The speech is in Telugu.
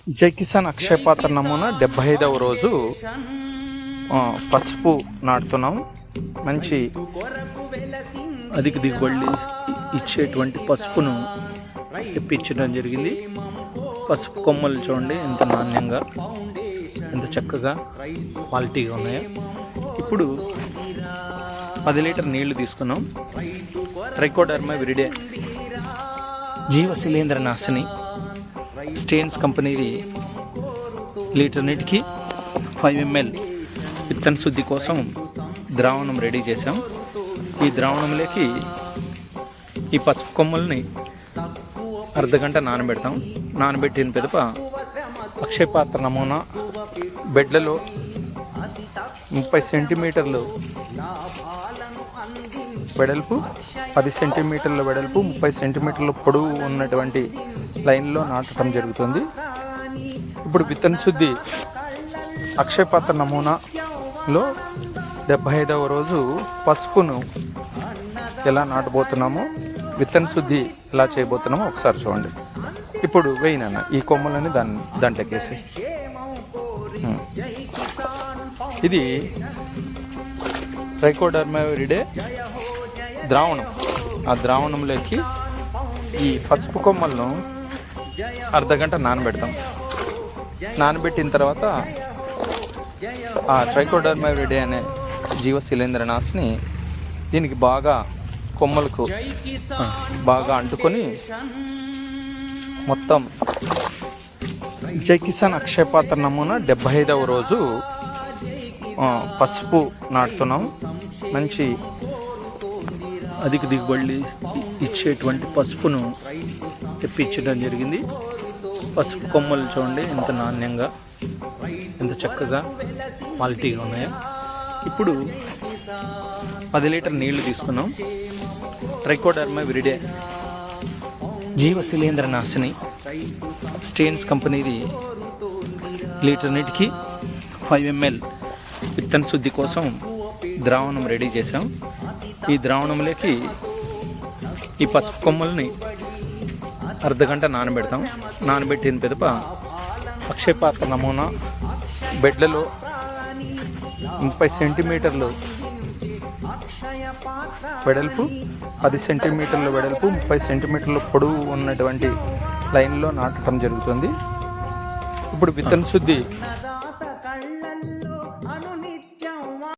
జై కిసాన్ అక్షయ పాత్ర నమూనా 75వ రోజు పసుపు నాటుతున్నాం. మంచి అధిక దిగుబడి ఇచ్చేటువంటి పసుపును తెప్పించడం జరిగింది. పసుపు కొమ్మలు చూడండి ఎంత నాణ్యంగా, ఎంత చక్కగా క్వాలిటీగా ఉన్నాయో. ఇప్పుడు 10 లీటర్ నీళ్లు తీసుకున్నాం. ట్రైకోడర్మా విరిడే జీవ శిలీంద్ర నాశిని స్టెయిన్స్ కంపెనీది లీటర్ నీటికి 5 ml విత్తన శుద్ధి కోసం ద్రావణం రెడీ చేసాం. ఈ ద్రావణంలోకి ఈ పసుపు కొమ్మల్ని అర్ధగంట నానబెడతాం. నానబెట్టిన పిదప అక్షయ పాత్ర నమూనా బెడ్లలో 30 సెంటీమీటర్లు వెడల్పు, 10 సెంటీమీటర్ల వెడల్పు, 30 సెంటీమీటర్ల పొడవు ఉన్నటువంటి లైన్లో నాటడం జరుగుతుంది. ఇప్పుడు విత్తన శుద్ధి అక్షయ పాత్ర నమూనాలో 75వ రోజు పసుపును ఎలా నాటబోతున్నామో, విత్తన శుద్ధి ఎలా చేయబోతున్నామో ఒకసారి చూడండి. ఇప్పుడు వేయినన్న ఈ కొమ్మలని దాంట్లోకి వేసి, ఇది ట్రైకోడర్మా విరిడే ద్రావణం. ఆ ద్రావణంలోకి ఈ పసుపు కొమ్మలను అర్ధగంట నానబెడతాం. నానబెట్టిన తర్వాత ఆ ట్రైకోడర్మా విరిడే అనే జీవ శిలీంద్ర నాశిని దీనికి బాగా కొమ్మలకు బాగా అంటుకొని మొత్తం జై కిసాన్ అక్షయ పాత్ర నమూనా 75వ రోజు పసుపు నాటుతున్నాం. మంచి అధిక దిగుబడి ఇచ్చేటువంటి పసుపును తెప్పించడం జరిగింది. పసుపు కొమ్మలు చూడండి ఎంత నాణ్యంగా, ఎంత చక్కగా క్వాలిటీగా ఉన్నాయో. ఇప్పుడు 10 లీటర్ నీళ్లు తీసుకున్నాం. ట్రైకోడర్మా విరిడే జీవ శిలీంద్ర నాశిని స్టెయిన్స్ కంపెనీది లీటర్ నీటికి 5 ml విత్తన శుద్ధి కోసం ద్రావణం రెడీ చేసాం. ఈ ద్రావణంలోకి ఈ పసుపు కొమ్మల్ని అర్ధగంట నానబెడతాం. నానబెట్టిన పిదప అక్షయ పాత్ర నమూనా బెడ్లలో 30 సెంటీమీటర్లు వెడల్పు, 10 సెంటీమీటర్ల వెడల్పు, 30 సెంటీమీటర్ల పొడవు ఉన్నటువంటి లైన్లో నాటడం జరుగుతుంది. ఇప్పుడు విత్తన శుద్ధి